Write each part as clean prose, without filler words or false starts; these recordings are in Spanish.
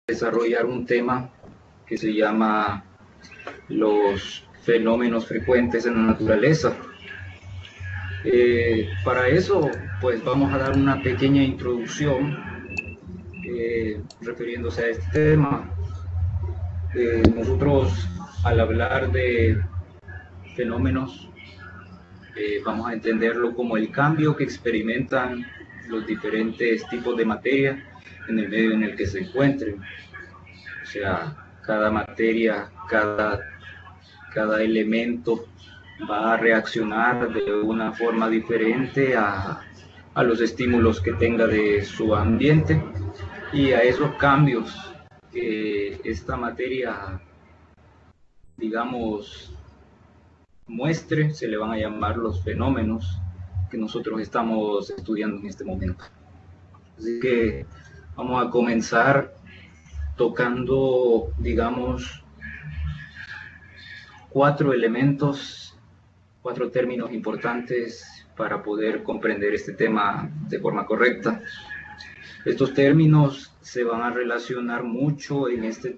desarrollar un tema que se llama los fenómenos frecuentes en la naturaleza. Para eso, pues vamos a dar una pequeña introducción refiriéndose a este tema. Nosotros, al hablar de fenómenos, vamos a entenderlo como el cambio que experimentan los diferentes tipos de materia en el medio en el que se encuentren. O sea, cada materia, cada elemento va a reaccionar de una forma diferente a los estímulos que tenga de su ambiente, y a esos cambios que esta materia, digamos, muestre, se le van a llamar los fenómenos que nosotros estamos estudiando en este momento. Así que vamos a comenzar tocando, digamos, cuatro términos importantes para poder comprender este tema de forma correcta. Estos términos se van a relacionar mucho en este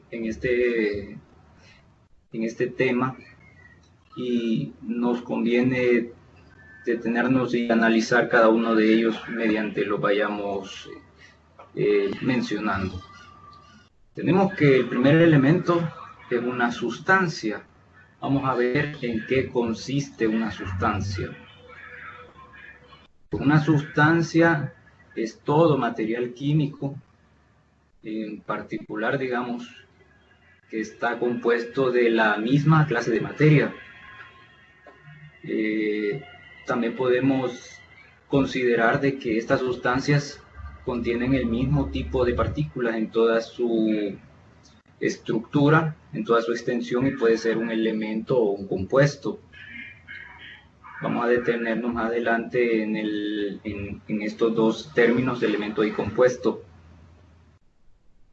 tema, y nos conviene detenernos y analizar cada uno de ellos mediante lo vayamos mencionando. Tenemos que el primer elemento es una sustancia. Vamos a ver en qué consiste una sustancia. Una sustancia es todo material químico, en particular, digamos, que está compuesto de la misma clase de materia. También podemos considerar de que estas sustancias contienen el mismo tipo de partículas en toda su estructura, en toda su extensión, y puede ser un elemento o un compuesto. Vamos a detenernos más adelante en estos dos términos, de elemento y compuesto.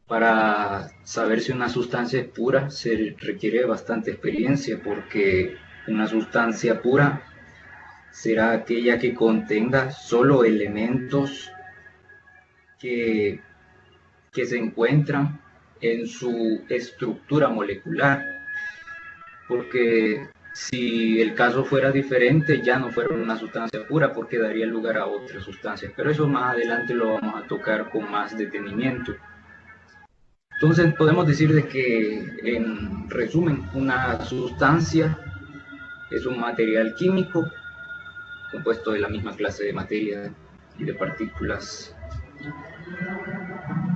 Para saber si una sustancia es pura se requiere bastante experiencia, porque una sustancia pura será aquella que contenga solo elementos que se encuentran en su estructura molecular, porque si el caso fuera diferente, ya no fuera una sustancia pura, porque daría lugar a otras sustancias, pero eso más adelante lo vamos a tocar con más detenimiento. Entonces podemos decir de que, en resumen, una sustancia es un material químico compuesto de la misma clase de materia y de partículas,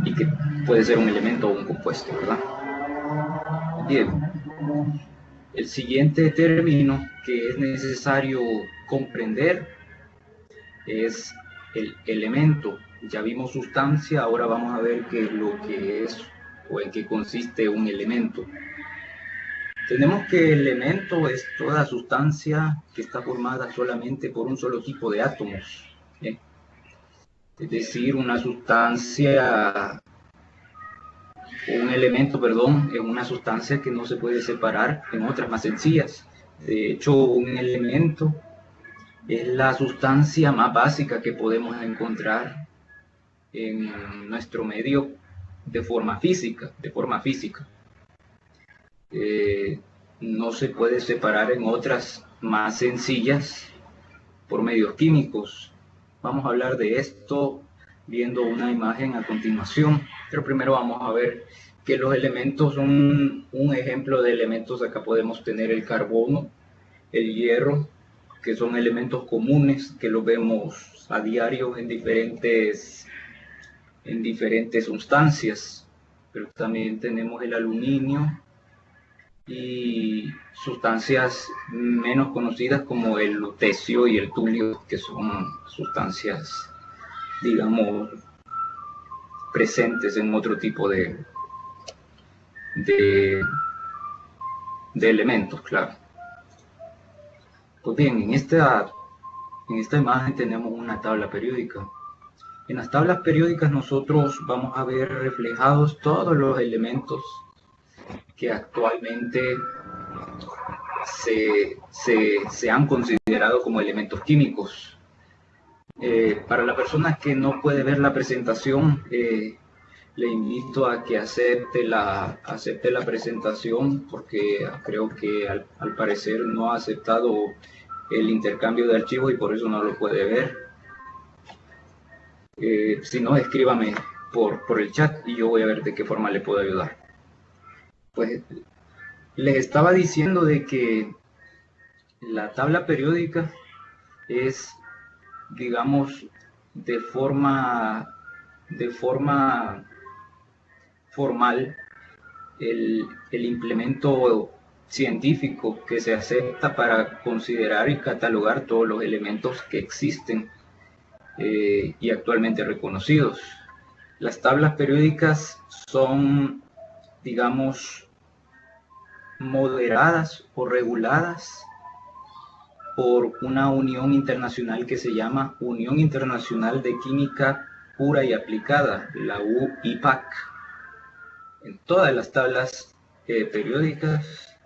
y que puede ser un elemento o un compuesto, ¿verdad? Bien, el siguiente término que es necesario comprender es el elemento. Ya vimos sustancia, ahora vamos a ver qué es lo que es o en qué consiste un elemento. Tenemos que el elemento es toda sustancia que está formada solamente por un solo tipo de átomos. Es decir, un elemento, es una sustancia que no se puede separar en otras más sencillas. De hecho, un elemento es la sustancia más básica que podemos encontrar en nuestro medio de forma física. No se puede separar en otras más sencillas por medios químicos. Vamos a hablar de esto viendo una imagen a continuación, pero primero vamos a ver que los elementos son un ejemplo de elementos. Acá podemos tener el carbono, el hierro, que son elementos comunes que los vemos a diario en diferentes sustancias, pero también tenemos el aluminio y sustancias menos conocidas como el lutecio y el tulio, que son sustancias, digamos, presentes en otro tipo de elementos, claro. Pues bien, en esta imagen tenemos una tabla periódica. En las tablas periódicas nosotros vamos a ver reflejados todos los elementos que actualmente se han considerado como elementos químicos. Para la persona que no puede ver la presentación, le invito a que acepte la presentación, porque creo que al parecer no ha aceptado el intercambio de archivos y por eso no lo puede ver. Si no, escríbame por el chat y yo voy a ver de qué forma le puedo ayudar. Pues les estaba diciendo de que la tabla periódica es, digamos, de forma formal el implemento científico que se acepta para considerar y catalogar todos los elementos que existen y actualmente reconocidos. Las tablas periódicas son, digamos, moderadas o reguladas por una unión internacional que se llama Unión Internacional de Química Pura y Aplicada, la UIPAC. En todas las tablas periódicas,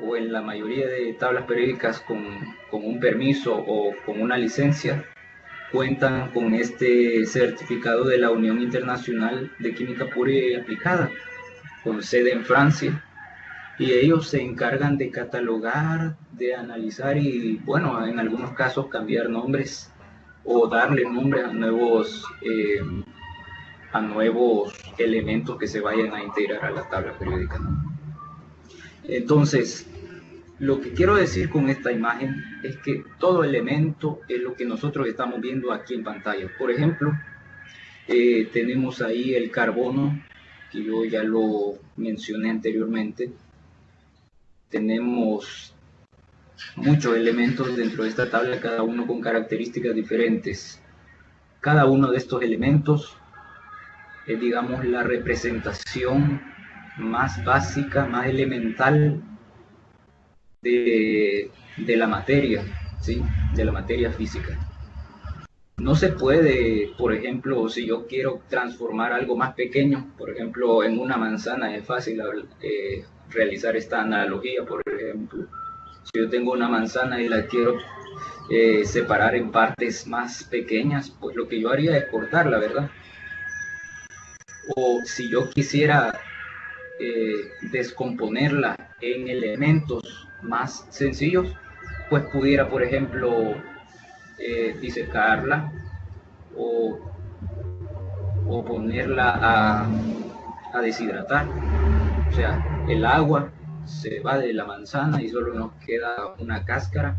o en la mayoría de tablas periódicas con un permiso o con una licencia, cuentan con este certificado de la Unión Internacional de Química Pura y Aplicada, con sede en Francia, y ellos se encargan de catalogar, de analizar y, bueno, en algunos casos cambiar nombres o darle nombres a nuevos elementos que se vayan a integrar a la tabla periódica, ¿no? Entonces, lo que quiero decir con esta imagen es que todo elemento es lo que nosotros estamos viendo aquí en pantalla. Por ejemplo, tenemos ahí el carbono, que yo ya lo mencioné anteriormente. Tenemos muchos elementos dentro de esta tabla, cada uno con características diferentes. Cada uno de estos elementos es, digamos, la representación más básica, más elemental de la materia, ¿sí? De la materia física. No se puede, por ejemplo, si yo quiero transformar algo más pequeño, por ejemplo, en una manzana, es fácil realizar esta analogía. Por ejemplo, si yo tengo una manzana y la quiero separar en partes más pequeñas, pues lo que yo haría es cortarla, ¿verdad? O si yo quisiera descomponerla en elementos más sencillos, pues pudiera, por ejemplo, disecarla o ponerla a deshidratar. O sea, el agua se va de la manzana y solo nos queda una cáscara,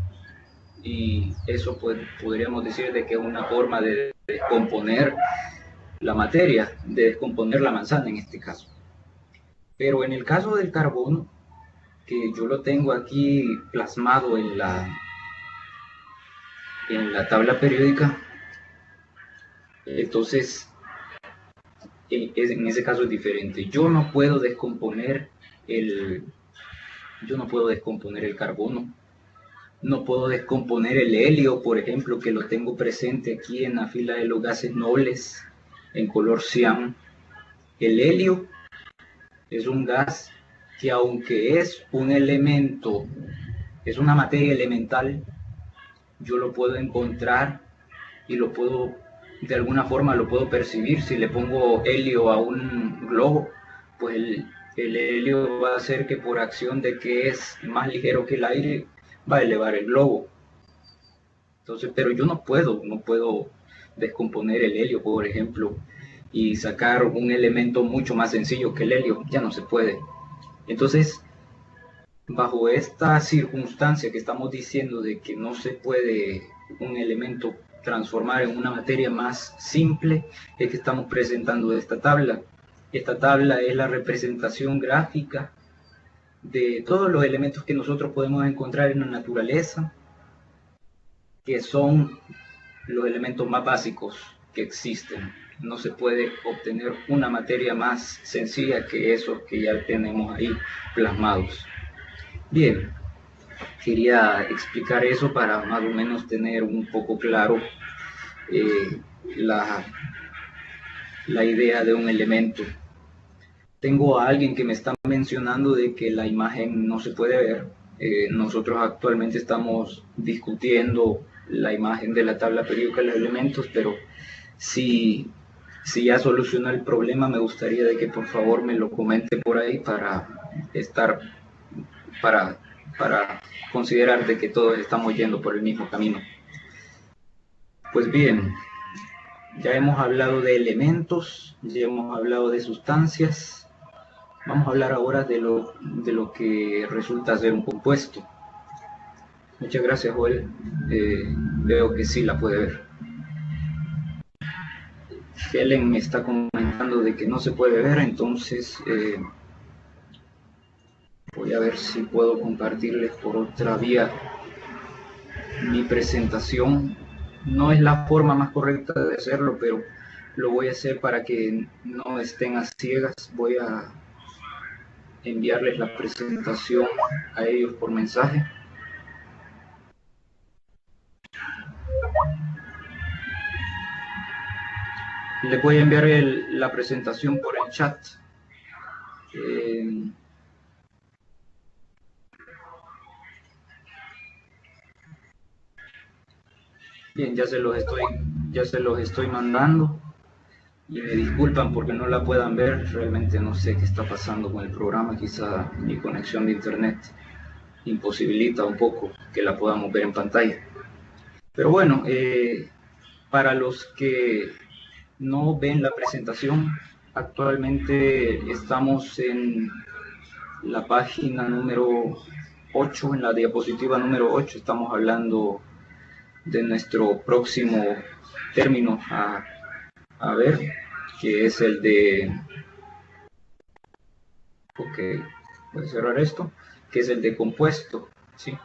y eso pues podríamos decir de que es una forma de descomponer la materia, de descomponer la manzana en este caso. Pero en el caso del carbono, que yo lo tengo aquí plasmado en la tabla periódica, entonces en ese caso es diferente. Yo no puedo descomponer el carbono, no puedo descomponer el helio, por ejemplo, que lo tengo presente aquí en la fila de los gases nobles en color cian. El helio es un gas que, aunque es un elemento, es una materia elemental, yo lo puedo encontrar y lo puedo, de alguna forma lo puedo percibir. Si le pongo helio a un globo, pues el helio va a hacer que, por acción de que es más ligero que el aire, va a elevar el globo. Entonces, pero yo no puedo descomponer el helio, por ejemplo, y sacar un elemento mucho más sencillo que el helio. Ya no se puede. Entonces, bajo esta circunstancia que estamos diciendo de que no se puede un elemento transformar en una materia más simple, es que estamos presentando esta tabla. Esta tabla es la representación gráfica de todos los elementos que nosotros podemos encontrar en la naturaleza, que son los elementos más básicos que existen. No se puede obtener una materia más sencilla que esos que ya tenemos ahí plasmados. Bien, quería explicar eso para más o menos tener un poco claro la idea de un elemento. Tengo a alguien que me está mencionando de que la imagen no se puede ver. Nosotros actualmente estamos discutiendo la imagen de la tabla periódica de los elementos, pero si Si ya solucionó el problema, me gustaría de que por favor me lo comente por ahí para estar, para considerar de que todos estamos yendo por el mismo camino. Pues bien, ya hemos hablado de elementos, ya hemos hablado de sustancias. Vamos a hablar ahora de lo que resulta ser un compuesto. Muchas gracias, Joel. Veo que sí la puede ver. Helen me está comentando de que no se puede ver, entonces voy a ver si puedo compartirles por otra vía mi presentación. No es la forma más correcta de hacerlo, pero lo voy a hacer para que no estén a ciegas. Voy a enviarles la presentación a ellos por mensaje. Les voy a enviar la presentación por el chat. Bien, ya se los estoy mandando y me disculpan porque no la puedan ver. Realmente no sé qué está pasando con el programa. Quizá mi conexión de internet imposibilita un poco que la podamos ver en pantalla. Pero bueno, para los que no ven la presentación, actualmente estamos en la página número 8, en la diapositiva número 8, estamos hablando de nuestro próximo término a ver, que es el de, ok, voy a cerrar esto, que es el de compuesto, ¿sí?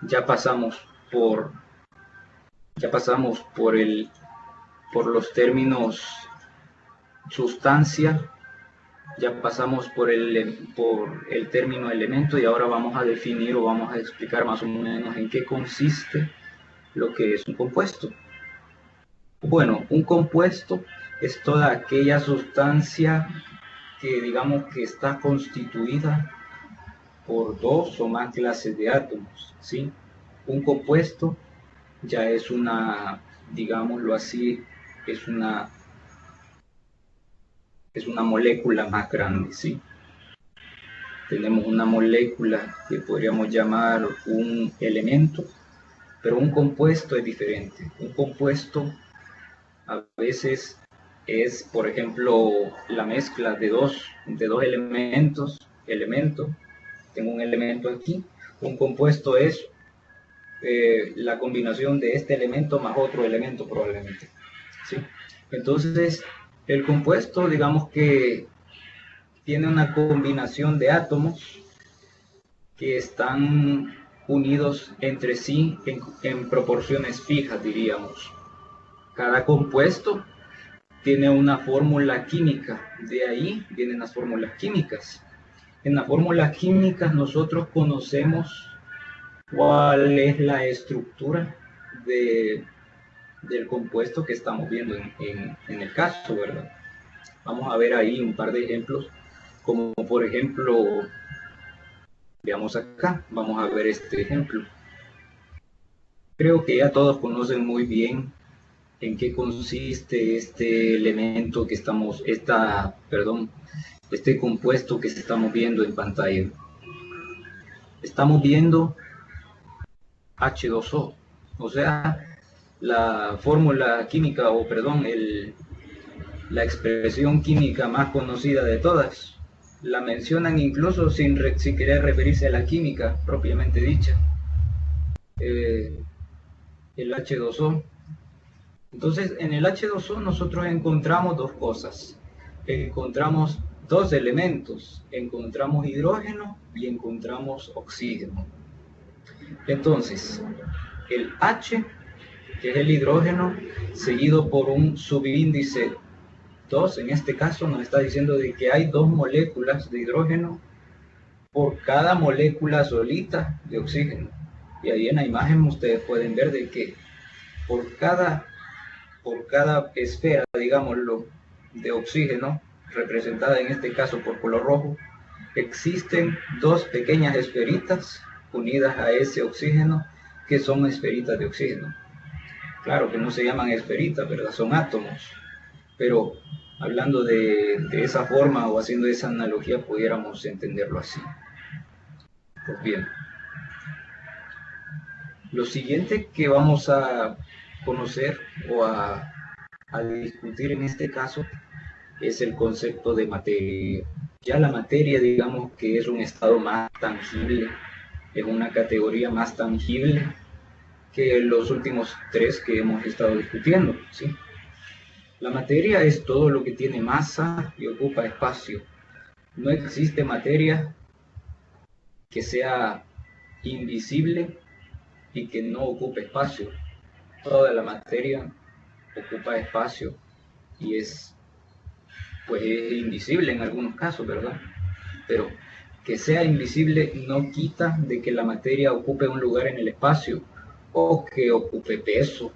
Ya pasamos por los términos sustancia, ya pasamos por el término elemento y ahora vamos a definir o vamos a explicar más o menos en qué consiste lo que es un compuesto. Bueno, un compuesto es toda aquella sustancia que digamos que está constituida por dos o más clases de átomos, ¿sí? Un compuesto ya es una, digámoslo así, es una molécula más grande, ¿sí? Tenemos una molécula que podríamos llamar un elemento, pero un compuesto es diferente. Un compuesto a veces es, por ejemplo, la mezcla de dos elementos. Tengo un elemento aquí. Un compuesto es la combinación de este elemento más otro elemento probablemente, ¿sí? Entonces, el compuesto, digamos que tiene una combinación de átomos que están unidos entre sí en proporciones fijas, diríamos. Cada compuesto tiene una fórmula química, de ahí vienen las fórmulas químicas. En las fórmulas químicas nosotros conocemos cuál es la estructura del compuesto que estamos viendo en el caso, ¿verdad? Vamos a ver ahí un par de ejemplos, como por ejemplo, veamos acá, vamos a ver este ejemplo. Creo que ya todos conocen muy bien en qué consiste este elemento que estamos, este compuesto que estamos viendo en pantalla. Estamos viendo H2O, o sea, la fórmula química, o perdón, la expresión química más conocida de todas. La mencionan incluso sin querer referirse a la química propiamente dicha. El H2O. Entonces, en el H2O nosotros encontramos dos cosas. Encontramos dos elementos. Encontramos hidrógeno y encontramos oxígeno. Entonces, el H, que es el hidrógeno, seguido por un subíndice 2, en este caso nos está diciendo de que hay dos moléculas de hidrógeno por cada molécula solita de oxígeno. Y ahí en la imagen ustedes pueden ver de que por cada esfera, digámoslo, de oxígeno, representada en este caso por color rojo, existen dos pequeñas esferitas unidas a ese oxígeno que son esferitas de oxígeno. Claro que no se llaman esferitas, ¿verdad? Son átomos. pero hablando de esa forma o haciendo esa analogía, pudiéramos entenderlo así. Pues bien, lo siguiente que vamos a conocer o a discutir en este caso es el concepto de materia. Ya la materia, digamos que es un estado más tangible, es una categoría más tangible que los últimos tres que hemos estado discutiendo, ¿sí? La materia es todo lo que tiene masa y ocupa espacio. No existe materia que sea invisible y que no ocupe espacio. Toda la materia ocupa espacio y pues es invisible en algunos casos, ¿verdad? Pero que sea invisible no quita de que la materia ocupe un lugar en el espacio o que ocupe peso.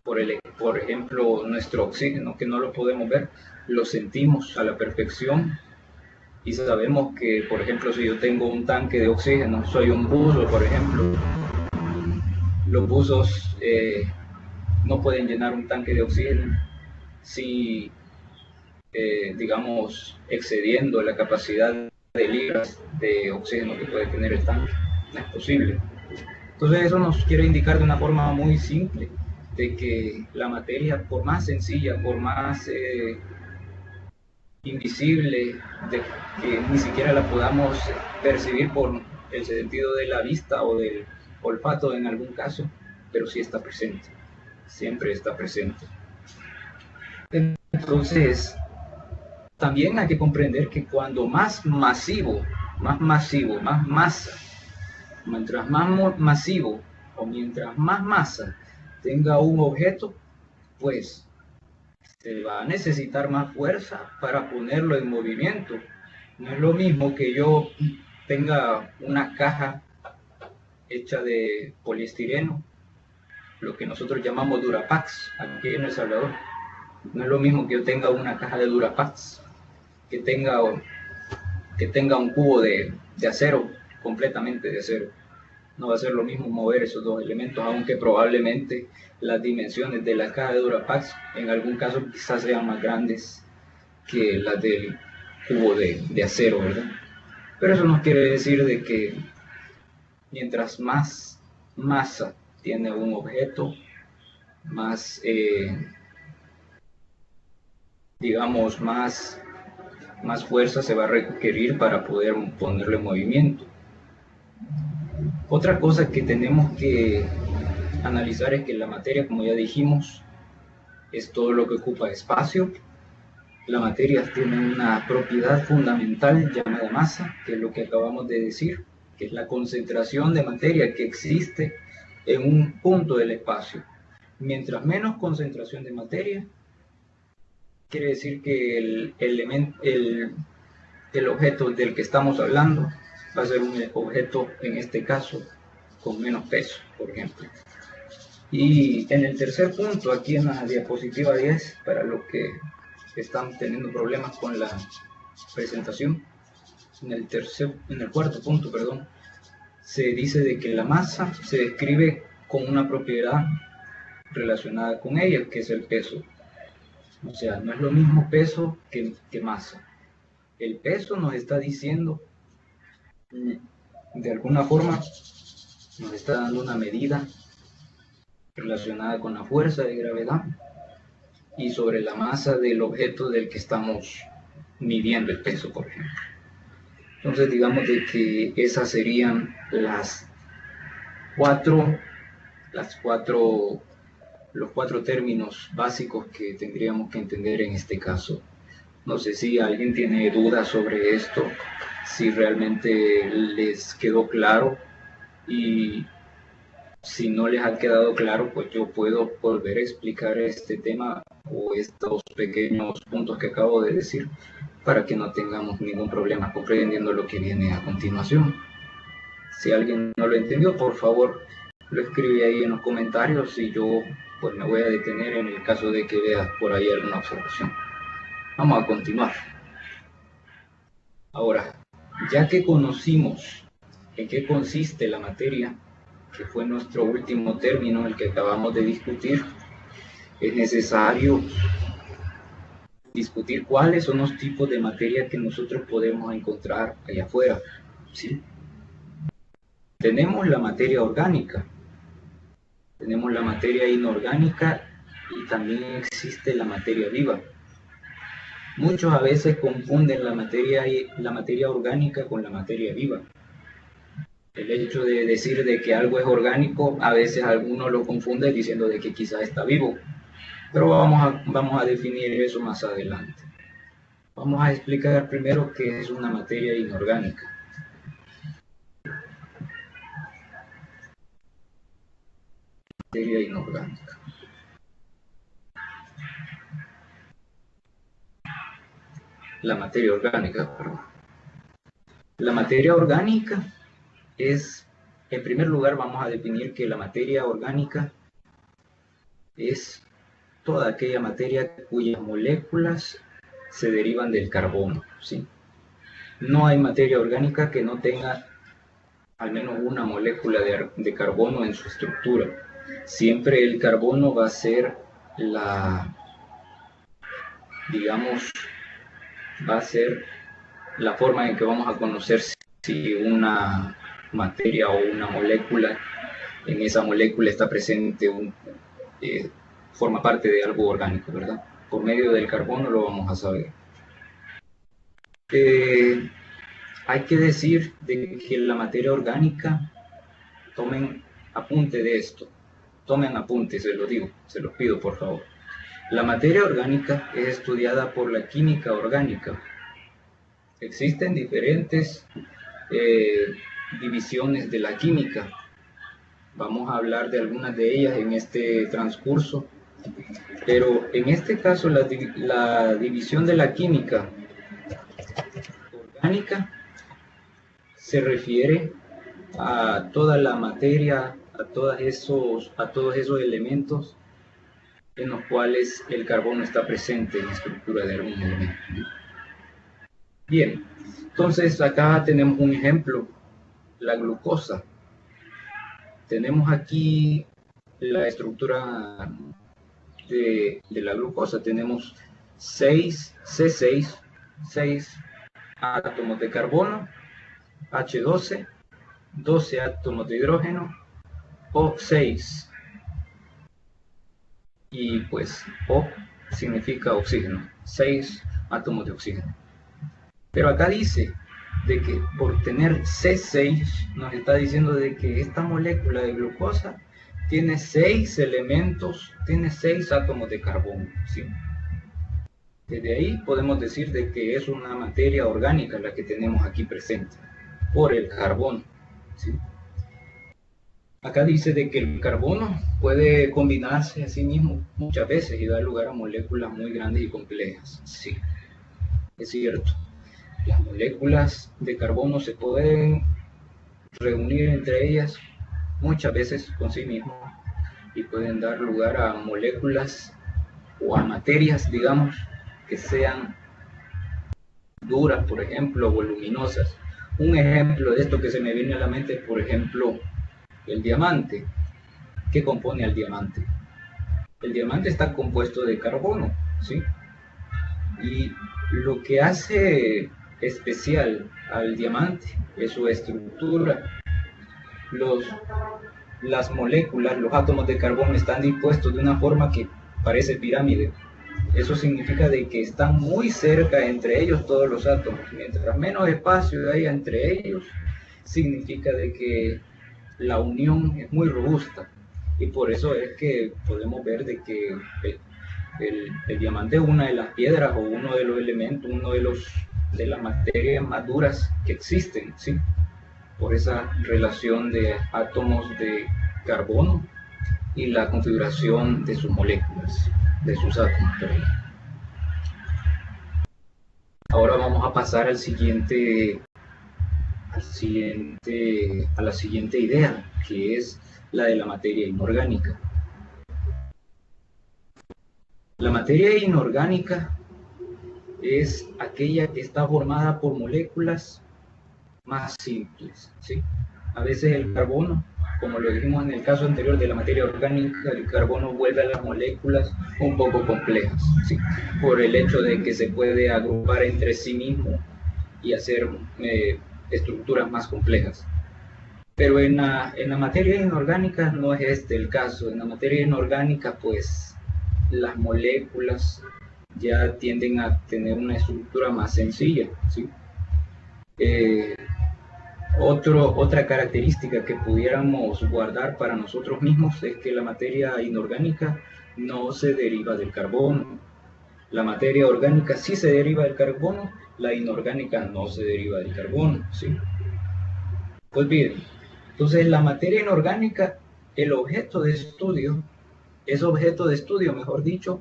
Por ejemplo, nuestro oxígeno, que no lo podemos ver, lo sentimos a la perfección y sabemos que, por ejemplo, si yo tengo un tanque de oxígeno, soy un buzo, por ejemplo, los buzos no pueden llenar un tanque de oxígeno si, digamos, excediendo la capacidad de libras de oxígeno que puede tener el tanque. No es posible. Entonces eso nos quiere indicar de una forma muy simple de que la materia, por más sencilla, por más invisible, de que ni siquiera la podamos percibir por el sentido de la vista o del olfato en algún caso, pero sí está presente, siempre está presente. Entonces, también hay que comprender que cuando más masivo, más masa, mientras más masivo o mientras más masa tenga un objeto, pues se va a necesitar más fuerza para ponerlo en movimiento. No es lo mismo que yo tenga una caja hecha de poliestireno, lo que nosotros llamamos Durapax aquí en El Salvador. No es lo mismo que yo tenga una caja de Durapax, que tenga un cubo de acero, completamente de acero. No va a ser lo mismo mover esos dos elementos, aunque probablemente las dimensiones de la caja de Durapax en algún caso quizás sean más grandes que las del cubo de acero, ¿verdad? Pero eso no quiere decir de que mientras más masa tiene un objeto, más, digamos, más fuerza se va a requerir para poder ponerlo en movimiento. Otra cosa que tenemos que analizar es que la materia, como ya dijimos, es todo lo que ocupa espacio. La materia tiene una propiedad fundamental llamada masa, que es lo que acabamos de decir, que es la concentración de materia que existe en un punto del espacio. Mientras menos concentración de materia, quiere decir que el objeto del que estamos hablando va a ser un objeto, en este caso, con menos peso, por ejemplo. Y en el tercer punto, aquí en la diapositiva 10, para los que están teniendo problemas con la presentación, en el cuarto punto, perdón, se dice de que la masa se describe con una propiedad relacionada con ella, que es el peso. O sea, no es lo mismo peso que masa. El peso nos está diciendo, de alguna forma, nos está dando una medida relacionada con la fuerza de gravedad y sobre la masa del objeto del que estamos midiendo el peso, por ejemplo. Entonces, digamos de que esas serían los cuatro términos básicos que tendríamos que entender en este caso. No sé si alguien tiene dudas sobre esto, si realmente les quedó claro, y si no les ha quedado claro, pues yo puedo volver a explicar este tema o estos pequeños puntos que acabo de decir para que no tengamos ningún problema comprendiendo lo que viene a continuación. Si alguien no lo entendió, por favor lo escribe ahí en los comentarios y yo pues me voy a detener en el caso de que veas por ahí alguna observación. Vamos a continuar. Ahora, ya que conocimos en qué consiste la materia, que fue nuestro último término, el que acabamos de discutir, es necesario discutir cuáles son los tipos de materia que nosotros podemos encontrar allá afuera, ¿sí? Tenemos la materia orgánica, tenemos la materia inorgánica y también existe la materia viva. Muchos a veces confunden la materia orgánica con la materia viva. El hecho de decir de que algo es orgánico, a veces algunos lo confunden diciendo de que quizás está vivo. Pero vamos a definir eso más adelante. Vamos a explicar primero qué es una materia inorgánica. Materia inorgánica. La materia orgánica, perdón. La materia orgánica es, en primer lugar, vamos a definir que la materia orgánica es toda aquella materia cuyas moléculas se derivan del carbono, ¿sí? No hay materia orgánica que no tenga al menos una molécula de carbono en su estructura. Siempre el carbono va a ser la forma en que vamos a conocer si una materia o una molécula, en esa molécula está presente forma parte de algo orgánico, ¿verdad? Por medio del carbono lo vamos a saber. Hay que decir de que la materia orgánica, tomen apunte de esto, tomen apunte, se lo digo, se los pido por favor. La materia orgánica es estudiada por la química orgánica. Existen diferentes divisiones de la química. Vamos a hablar de algunas de ellas en este transcurso. Pero en este caso la división de la química orgánica se refiere a toda la materia, a todos esos elementos en los cuales el carbono está presente en la estructura de algún elemento. Bien, entonces acá tenemos un ejemplo, la glucosa. Tenemos aquí la estructura de la glucosa. Tenemos 6 átomos de carbono, H12, 12 átomos de hidrógeno, O6. Y pues O significa oxígeno, 6 átomos de oxígeno. Pero acá dice de que por tener C6 nos está diciendo de que esta molécula de glucosa tiene 6 elementos, tiene 6 átomos de carbono, ¿sí? Desde ahí podemos decir de que es una materia orgánica la que tenemos aquí presente, por el carbono, ¿sí? Acá dice de que el carbono puede combinarse a sí mismo muchas veces y dar lugar a moléculas muy grandes y complejas. Sí, es cierto. Las moléculas de carbono se pueden reunir entre ellas muchas veces con sí mismo y pueden dar lugar a moléculas o a materias, digamos, que sean duras, por ejemplo, voluminosas. Un ejemplo de esto que se me viene a la mente es, por ejemplo, el diamante. ¿Qué compone al diamante? El diamante está compuesto de carbono, ¿sí? Y lo que hace especial al diamante es su estructura. Las moléculas, los átomos de carbono están dispuestos de una forma que parece pirámide. Eso significa de que están muy cerca entre ellos todos los átomos. Mientras menos espacio haya entre ellos, significa de que la unión es muy robusta. Y por eso es que podemos ver de que el diamante es una de las piedras o uno de los elementos, de las materias más duras que existen, ¿sí? Por esa relación de átomos de carbono y la configuración de sus moléculas, de sus átomos. Ahora vamos a pasar a la siguiente idea, que es la de la materia inorgánica. La materia inorgánica es aquella que está formada por moléculas más simples, ¿sí? A veces el carbono como lo dijimos en el caso anterior de la materia orgánica, el carbono vuelve a las moléculas un poco complejas, ¿sí? Por el hecho de que se puede agrupar entre sí mismo y hacer estructuras más complejas. Pero en la materia inorgánica no es este el caso. En la materia inorgánica, pues las moléculas ya tienden a tener una estructura más sencilla, ¿sí? Otra característica que pudiéramos guardar para nosotros mismos es que la materia inorgánica no se deriva del carbono. La materia orgánica sí se deriva del carbono, la inorgánica no se deriva del carbono, ¿sí? Pues bien, entonces la materia inorgánica, el objeto de estudio, es objeto de estudio, mejor dicho,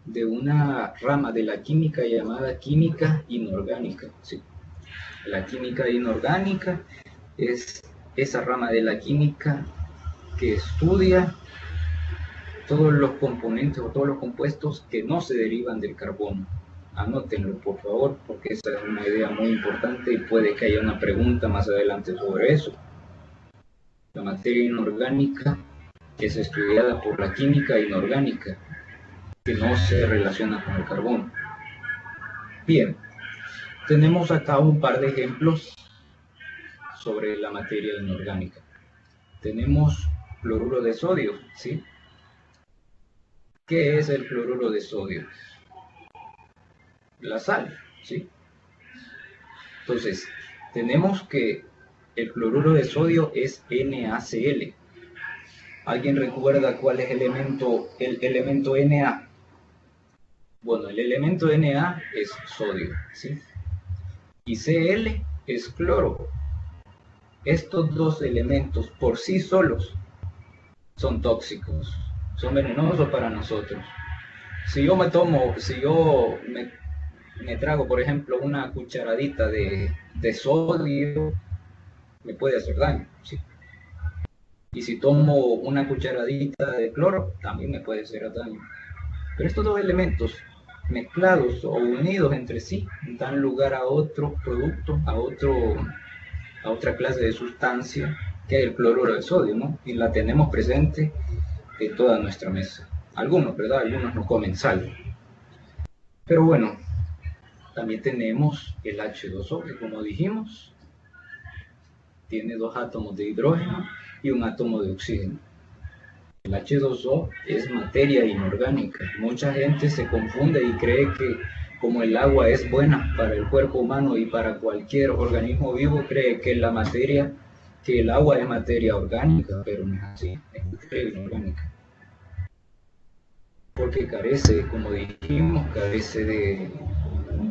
de una rama de la química llamada química inorgánica, ¿sí? La química inorgánica es esa rama de la química que estudia todos los componentes o todos los compuestos que no se derivan del carbono. Anótenlo, por favor, porque esa es una idea muy importante y puede que haya una pregunta más adelante sobre eso. La materia inorgánica es estudiada por la química inorgánica, que no se relaciona con el carbono. Bien, tenemos acá un par de ejemplos sobre la materia inorgánica. Tenemos cloruro de sodio, ¿sí? ¿Qué es el cloruro de sodio? La sal, ¿sí? Entonces, tenemos que el cloruro de sodio es NaCl. ¿Alguien recuerda cuál es el elemento Na? Bueno, el elemento Na es sodio, ¿sí? Y Cl es cloro. Estos dos elementos por sí solos son tóxicos, son venenosos para nosotros. Si yo me trago, por ejemplo, una cucharadita de sodio, me puede hacer daño, ¿sí? Y si tomo una cucharadita de cloro, también me puede hacer daño. Pero estos dos elementos mezclados o unidos entre sí dan lugar a otro producto, a otra clase de sustancia que es el cloruro de sodio, ¿no? Y la tenemos presente en toda nuestra mesa. Algunos, ¿verdad? Algunos no comen sal. Pero bueno, también tenemos el H2O, que como dijimos, tiene dos átomos de hidrógeno y un átomo de oxígeno. El H2O es materia inorgánica. Mucha gente se confunde y cree que como el agua es buena para el cuerpo humano y para cualquier organismo vivo, cree que que el agua es materia orgánica, pero no es así, es materia inorgánica. Porque carece, como dijimos, carece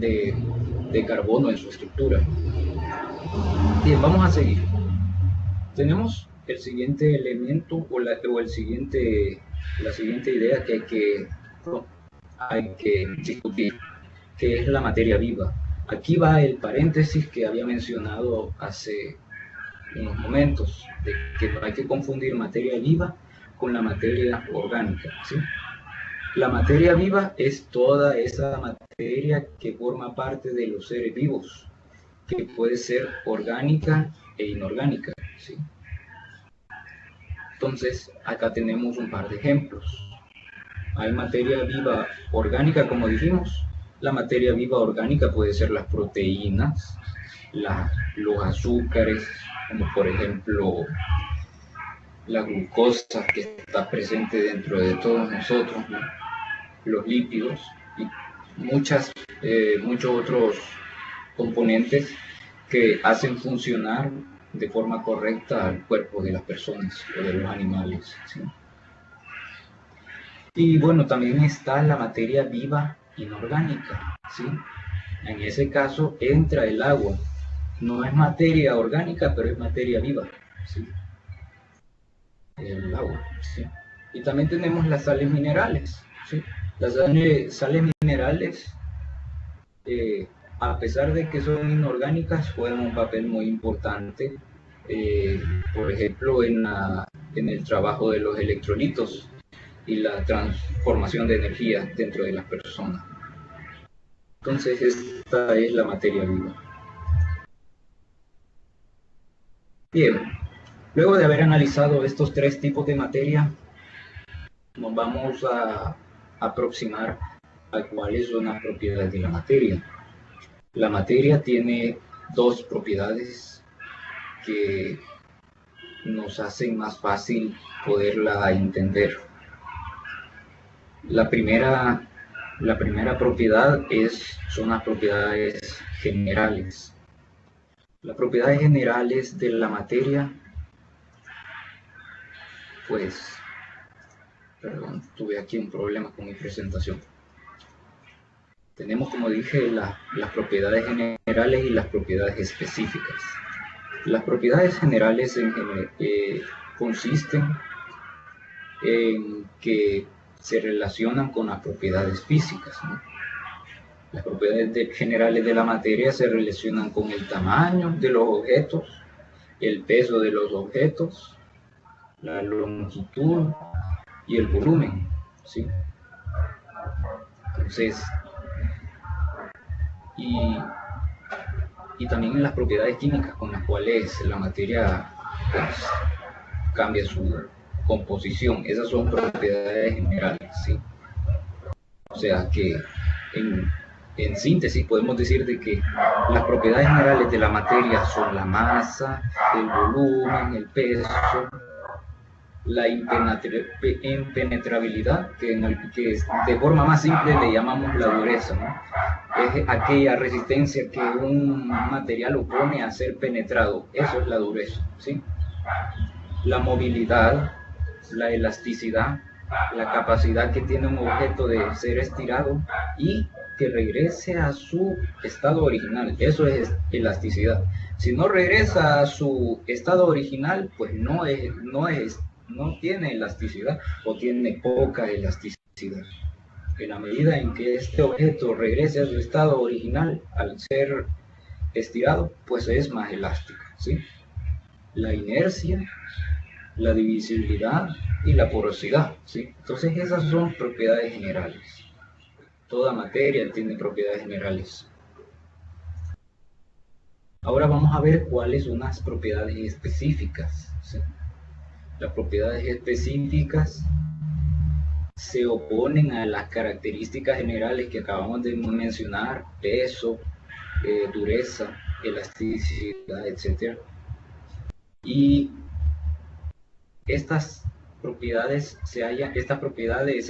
de carbono en su estructura. Bien, vamos a seguir. Tenemos el siguiente elemento la siguiente idea que hay que discutir, que es la materia viva. Aquí va el paréntesis que había mencionado hace unos momentos, de que no hay que confundir materia viva con la materia orgánica, ¿sí? La materia viva es toda esa materia que forma parte de los seres vivos, que puede ser orgánica e inorgánica, ¿sí? Entonces, acá tenemos un par de ejemplos. Hay materia viva orgánica, como dijimos. La materia viva orgánica puede ser las proteínas, los azúcares, como por ejemplo la glucosa que está presente dentro de todos nosotros, ¿no? Los lípidos y muchos otros componentes que hacen funcionar de forma correcta al cuerpo de las personas o de los animales, ¿sí? Y bueno, también está la materia viva inorgánica, ¿sí? En ese caso entra el agua. No es materia orgánica, pero es materia viva, ¿sí? El agua, ¿sí? Y también tenemos las sales minerales, ¿sí? Las sales minerales, a pesar de que son inorgánicas, juegan un papel muy importante, por ejemplo, en el trabajo de los electrolitos y la transformación de energía dentro de las personas. Entonces, esta es la materia viva. Bien, Luego de haber analizado estos tres tipos de materia, nos vamos a aproximar a cuáles son las propiedades de la materia. La materia tiene dos propiedades que nos hacen más fácil poderla entender. La primera propiedad son las propiedades generales. Las propiedades generales de la materia, pues, perdón, tuve aquí un problema con mi presentación. Tenemos, como dije, las propiedades generales y las propiedades específicas. Las propiedades generales consisten en que se relacionan con las propiedades físicas, ¿no? Las propiedades generales de la materia se relacionan con el tamaño de los objetos, el peso de los objetos, la longitud y el volumen, ¿sí? Entonces, y también en las propiedades químicas con las cuales la materia, pues, cambia su composición. Esas son propiedades generales, ¿sí? O sea que en síntesis podemos decir de que las propiedades generales de la materia son la masa, el volumen, el peso, la impenetrabilidad, que de forma más simple le llamamos la dureza, ¿no? Es aquella resistencia que un material opone a ser penetrado. Eso es la dureza, ¿sí? La movilidad, la elasticidad, la capacidad que tiene un objeto de ser estirado y que regrese a su estado original. Eso es elasticidad. Si no regresa a su estado original, pues no tiene elasticidad o tiene poca elasticidad. En la medida en que este objeto regrese a su estado original al ser estirado, pues es más elástico, ¿sí? La inercia, la divisibilidad y la porosidad, ¿sí? Entonces esas son propiedades generales. Toda materia tiene propiedades generales. Ahora vamos a ver cuáles son las propiedades específicas, ¿sí? Las propiedades específicas se oponen a las características generales que acabamos de mencionar: peso, dureza, elasticidad, etc. Y estas propiedades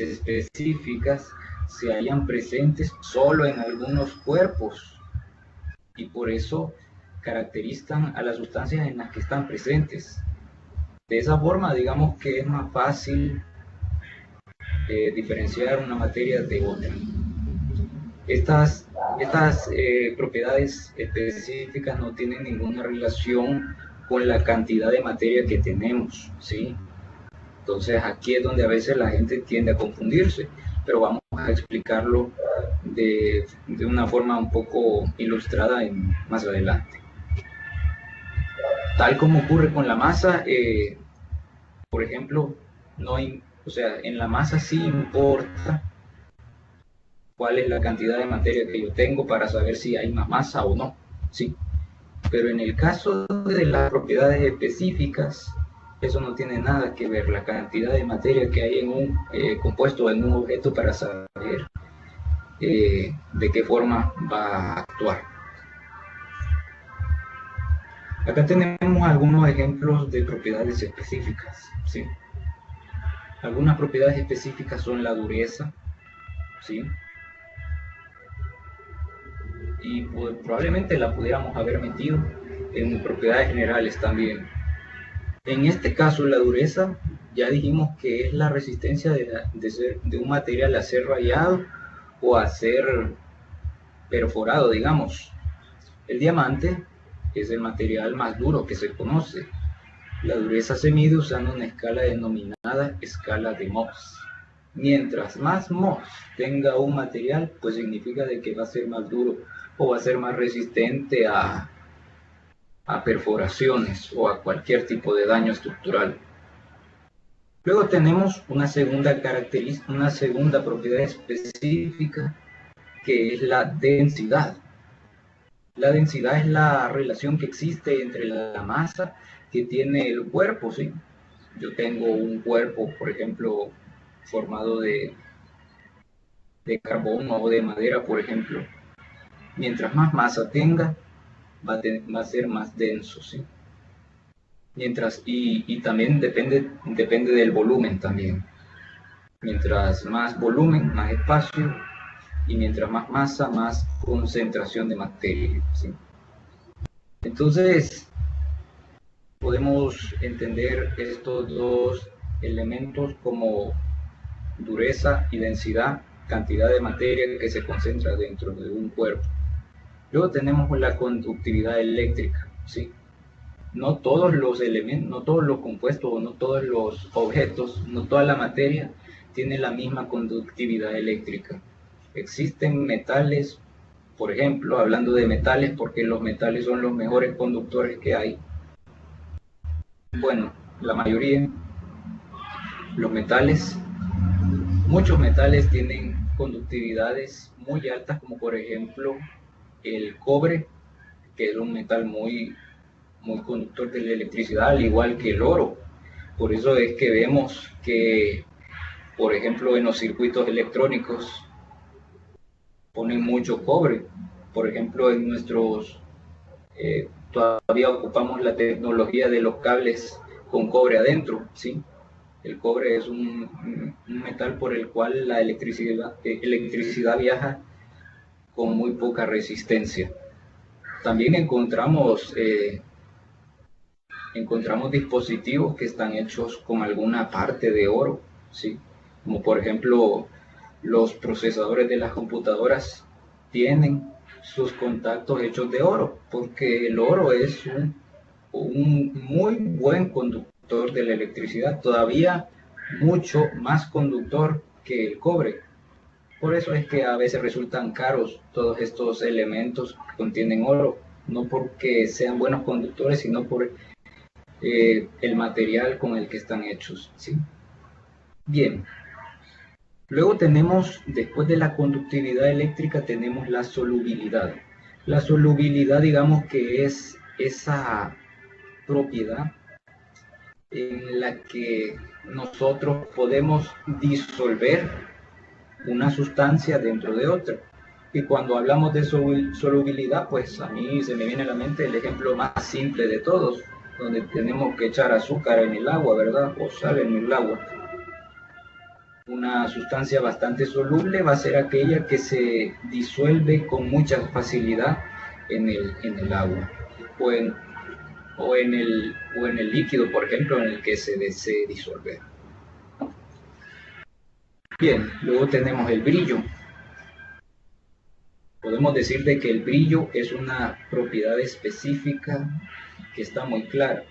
específicas se hallan presentes solo en algunos cuerpos y por eso caracterizan a las sustancias en las que están presentes. De esa forma, digamos que es más fácil diferenciar una materia de otra. Estas propiedades específicas no tienen ninguna relación con la cantidad de materia que tenemos, ¿sí? Entonces aquí es donde a veces la gente tiende a confundirse, pero vamos a explicarlo de una forma un poco ilustrada más adelante. Tal como ocurre con la masa, por ejemplo, en la masa sí importa cuál es la cantidad de materia que yo tengo para saber si hay más masa o no, ¿sí? Pero en el caso de las propiedades específicas, eso no tiene nada que ver, la cantidad de materia que hay en un compuesto, en un objeto, para saber de qué forma va a actuar. Acá tenemos algunos ejemplos de propiedades específicas, ¿sí? Algunas propiedades específicas son la dureza, ¿sí? Y pues, probablemente la pudiéramos haber metido en propiedades generales también. En este caso, la dureza, ya dijimos que es la resistencia de un material a ser rayado o a ser perforado, digamos. El diamante es el material más duro que se conoce. La dureza se mide usando una escala denominada escala de Mohs. Mientras más Mohs tenga un material, pues significa de que va a ser más duro o va a ser más resistente a perforaciones o a cualquier tipo de daño estructural. Luego tenemos una segunda propiedad específica, que es la densidad. La densidad es la relación que existe entre la masa que tiene el cuerpo, ¿sí? Yo tengo un cuerpo, por ejemplo, formado de carbón o de madera, por ejemplo. Mientras más masa tenga, va a ser más denso, ¿sí? Y también depende del volumen también. Mientras más volumen, más espacio, y mientras más masa, más concentración de materia, ¿sí? Entonces, podemos entender estos dos elementos como dureza y densidad, cantidad de materia que se concentra dentro de un cuerpo. Luego tenemos la conductividad eléctrica, ¿sí? No todos los elementos, no todos los compuestos o no todos los objetos, no toda la materia tiene la misma conductividad eléctrica. Existen metales, por ejemplo, hablando de metales, porque los metales son los mejores conductores que hay. Bueno, la mayoría, los metales, muchos metales tienen conductividades muy altas, como por ejemplo el cobre, que es un metal muy conductor de la electricidad, al igual que el oro. Por eso es que vemos que, por ejemplo, en los circuitos electrónicos ponen mucho cobre. Por ejemplo, en todavía ocupamos la tecnología de los cables con cobre adentro, ¿sí? El cobre es un metal por el cual la electricidad viaja con muy poca resistencia. También encontramos dispositivos que están hechos con alguna parte de oro, ¿sí? Como por ejemplo los procesadores de las computadoras tienen sus contactos hechos de oro, porque el oro es un muy buen conductor de la electricidad, todavía mucho más conductor que el cobre. Por eso es que a veces resultan caros todos estos elementos que contienen oro, no porque sean buenos conductores, sino por el material con el que están hechos, ¿sí? Bien, luego tenemos, después de la conductividad eléctrica, tenemos la solubilidad. La solubilidad, digamos que es esa propiedad en la que nosotros podemos disolver una sustancia dentro de otra. Y cuando hablamos de solubilidad, pues a mí se me viene a la mente el ejemplo más simple de todos, donde tenemos que echar azúcar en el agua, ¿verdad? O sal en el agua. Una sustancia bastante soluble va a ser aquella que se disuelve con mucha facilidad en el agua o en el líquido, por ejemplo, en el que se desee disolver. Bien, luego tenemos el brillo. Podemos decir de que el brillo es una propiedad específica que está muy clara.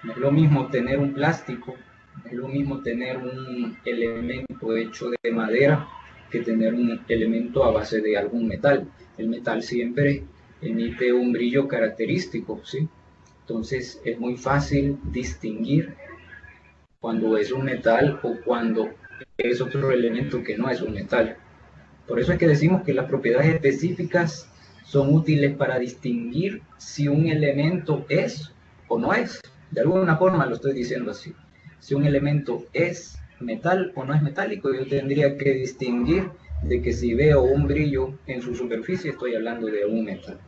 No es lo mismo tener un plástico, no es lo mismo tener un elemento hecho de madera que tener un elemento a base de algún metal. El metal siempre emite un brillo característico, ¿sí? Entonces es muy fácil distinguir cuando es un metal o cuando es otro elemento que no es un metal. Por eso es que decimos que las propiedades específicas son útiles para distinguir si un elemento es o no es. De alguna forma lo estoy diciendo así. Si un elemento es metal o no es metálico, yo tendría que distinguir de que si veo un brillo en su superficie, estoy hablando de un metal.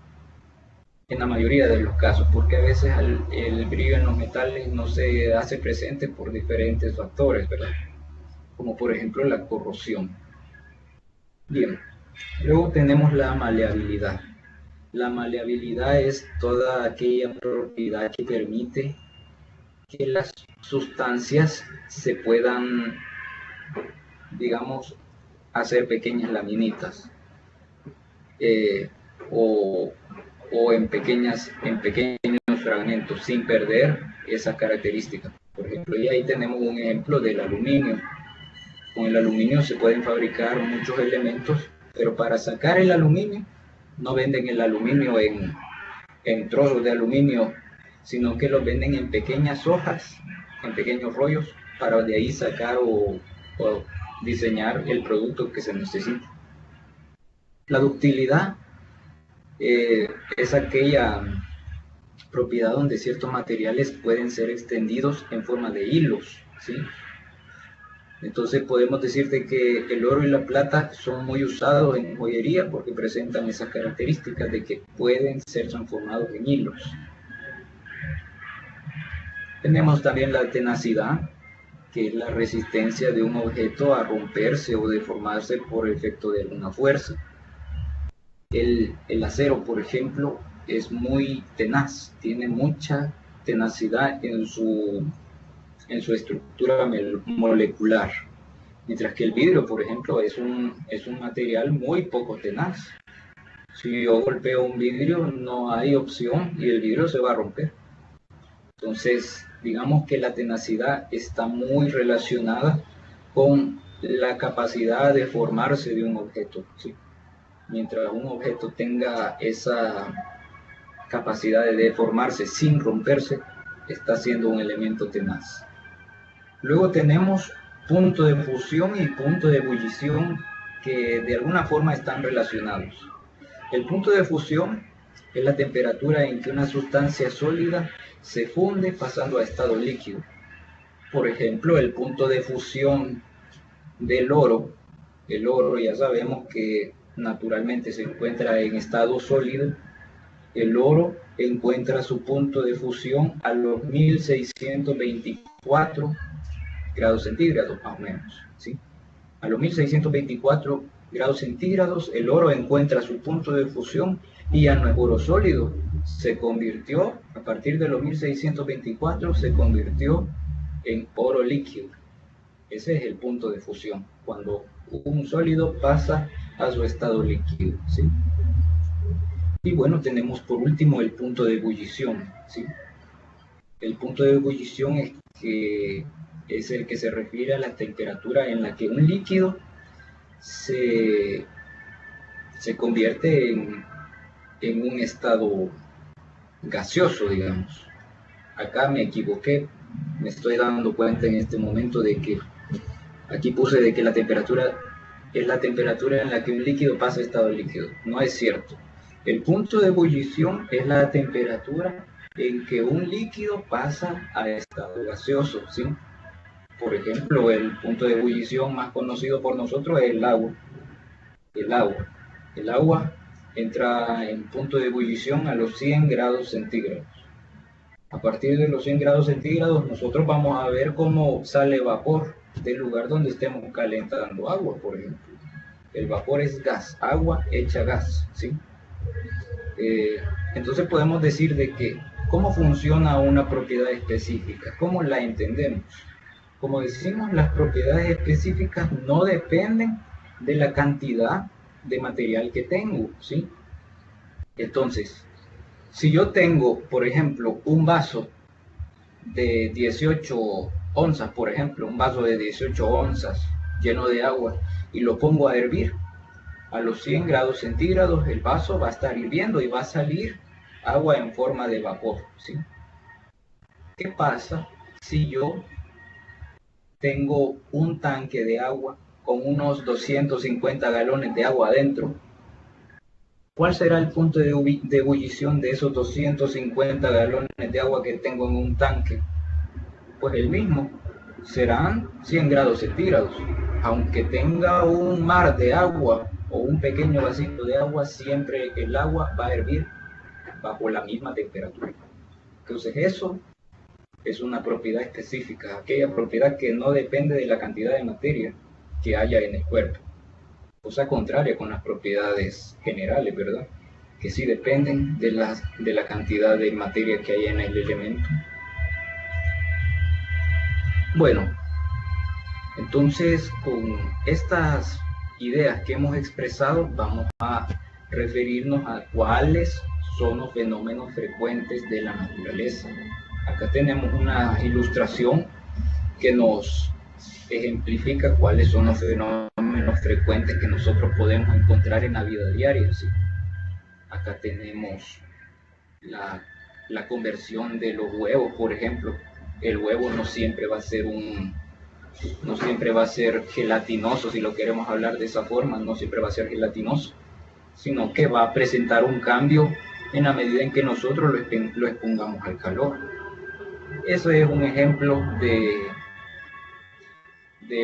En la mayoría de los casos, porque a veces el brillo en los metales no se hace presente por diferentes factores, ¿verdad? Como por ejemplo la corrosión. Bien, luego tenemos la maleabilidad. La maleabilidad es toda aquella propiedad que permite que las sustancias se puedan, digamos, hacer pequeñas laminitas eh, o, o en pequeños fragmentos sin perder esa característica. Por ejemplo, y ahí tenemos un ejemplo del aluminio. Con el aluminio se pueden fabricar muchos elementos, pero para sacar el aluminio no venden el aluminio en trozos de aluminio, sino que lo venden en pequeñas hojas, en pequeños rollos, para de ahí sacar o diseñar el producto que se necesita. La ductilidad es aquella propiedad donde ciertos materiales pueden ser extendidos en forma de hilos, ¿sí? Entonces podemos decirte que el oro y la plata son muy usados en joyería porque presentan esas características de que pueden ser transformados en hilos. Tenemos también la tenacidad, que es la resistencia de un objeto a romperse o deformarse por efecto de alguna fuerza. El acero, por ejemplo, es muy tenaz, tiene mucha tenacidad en su estructura molecular, mientras que el vidrio, por ejemplo, es un material muy poco tenaz. Si yo golpeo un vidrio, no hay opción y el vidrio se va a romper. Entonces, digamos que la tenacidad está muy relacionada con la capacidad de formarse de un objeto, ¿sí? Mientras un objeto tenga esa capacidad de deformarse sin romperse, está siendo un elemento tenaz. Luego tenemos punto de fusión y punto de ebullición, que de alguna forma están relacionados. El punto de fusión es la temperatura en que una sustancia sólida se funde pasando a estado líquido. Por ejemplo, el punto de fusión del oro. El oro ya sabemos que naturalmente se encuentra en estado sólido. El oro encuentra su punto de fusión a los 1624 grados centígrados, más o menos, ¿sí? A los 1624 grados centígrados, el oro encuentra su punto de fusión y ya no es oro sólido. Se convirtió, a partir de los 1624, se convirtió en oro líquido. Ese es el punto de fusión, cuando un sólido pasa a su estado líquido, ¿sí? Y bueno, tenemos por último el punto de ebullición, ¿sí? El punto de ebullición es el que se refiere a la temperatura en la que un líquido se convierte en un estado gaseoso, digamos. Acá me equivoqué, me estoy dando cuenta en este momento de que aquí puse de que la temperatura es la temperatura en la que un líquido pasa a estado líquido. No es cierto. El punto de ebullición es la temperatura en que un líquido pasa a estado gaseoso, ¿sí? Por ejemplo, el punto de ebullición más conocido por nosotros es el agua. El agua entra en punto de ebullición a los 100 grados centígrados. A partir de los 100 grados centígrados nosotros vamos a ver cómo sale vapor del lugar donde estemos calentando agua, por ejemplo. El vapor es gas, agua hecha gas, ¿sí? Entonces podemos decir de que cómo funciona una propiedad específica, cómo la entendemos. Como decimos, las propiedades específicas no dependen de la cantidad de material que tengo, ¿sí? Entonces, si yo tengo, por ejemplo, un vaso de 18 onzas, por ejemplo, un vaso de 18 onzas lleno de agua y lo pongo a hervir, a los 100 grados centígrados el vaso va a estar hirviendo y va a salir agua en forma de vapor, ¿sí? ¿Qué pasa si yo tengo un tanque de agua con unos 250 galones de agua adentro? ¿Cuál será el punto de ebullición de esos 250 galones de agua que tengo en un tanque? Pues el mismo, serán 100 grados centígrados. Aunque tenga un mar de agua o un pequeño vasito de agua, siempre el agua va a hervir bajo la misma temperatura. Entonces eso es una propiedad específica, aquella propiedad que no depende de la cantidad de materia que haya en el cuerpo. Cosa contraria con las propiedades generales, ¿verdad? Que sí dependen de la cantidad de materia que hay en el elemento. Bueno, entonces con estas ideas que hemos expresado vamos a referirnos a cuáles son los fenómenos frecuentes de la naturaleza. Acá tenemos una ilustración que nos ejemplifica cuáles son los fenómenos frecuentes que nosotros podemos encontrar en la vida diaria, ¿sí? Acá tenemos la conversión de los huevos, por ejemplo. El huevo no siempre va a ser gelatinoso, si lo queremos hablar de esa forma, no siempre va a ser gelatinoso. sino que va a presentar un cambio en la medida en que nosotros lo expongamos al calor. Eso es un ejemplo de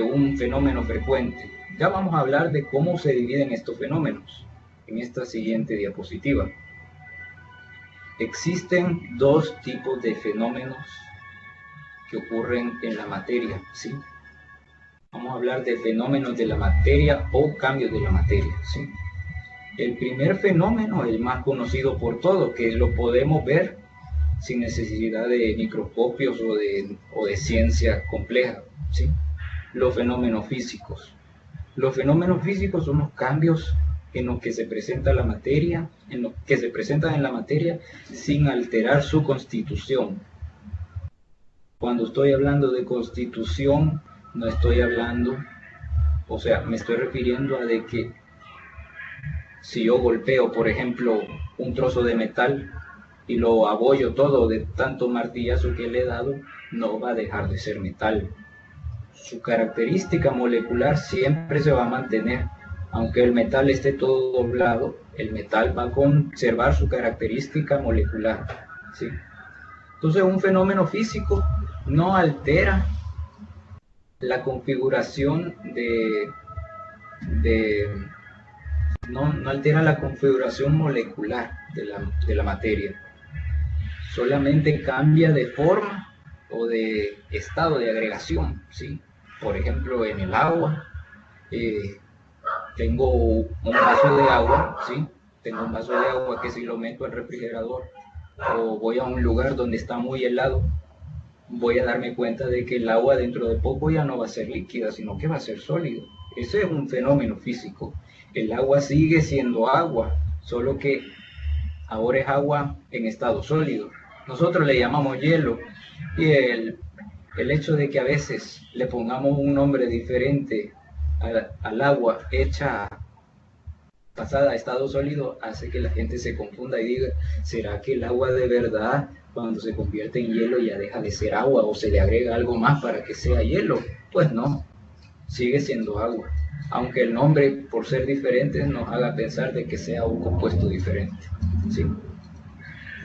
un fenómeno frecuente. Ya vamos a hablar de cómo se dividen estos fenómenos en esta siguiente diapositiva. Existen dos tipos de fenómenos que ocurren en la materia, ¿sí? Vamos a hablar de fenómenos de la materia o cambios de la materia, ¿sí? El primer fenómeno, el más conocido por todos, que lo podemos ver sin necesidad de microscopios o de ciencia compleja, ¿sí? Los fenómenos físicos. Los fenómenos físicos son los cambios en los que se presenta la materia, en los que se presentan en la materia sin alterar su constitución. Cuando estoy hablando de constitución, no estoy hablando, o sea, me estoy refiriendo a de que si yo golpeo, por ejemplo, un trozo de metal y lo abollo todo de tanto martillazo que le he dado, no va a dejar de ser metal. Su característica molecular siempre se va a mantener. Aunque el metal esté todo doblado, el metal va a conservar su característica molecular, ¿sí? Entonces, un fenómeno físico no altera la configuración no altera la configuración molecular de la materia. Solamente cambia de forma o de estado de agregación, ¿sí? Por ejemplo, en el agua, tengo un vaso de agua, ¿sí? Tengo un vaso de agua que si lo meto al refrigerador o voy a un lugar donde está muy helado, voy a darme cuenta de que el agua dentro de poco ya no va a ser líquida, sino que va a ser sólido. Ese es un fenómeno físico. El agua sigue siendo agua, solo que ahora es agua en estado sólido. Nosotros le llamamos hielo, y el hecho de que a veces le pongamos un nombre diferente al agua hecha pasada a estado sólido hace que la gente se confunda y diga, ¿será que el agua de verdad cuando se convierte en hielo ya deja de ser agua o se le agrega algo más para que sea hielo? Pues no, sigue siendo agua, aunque el nombre por ser diferente nos haga pensar de que sea un compuesto diferente, ¿sí?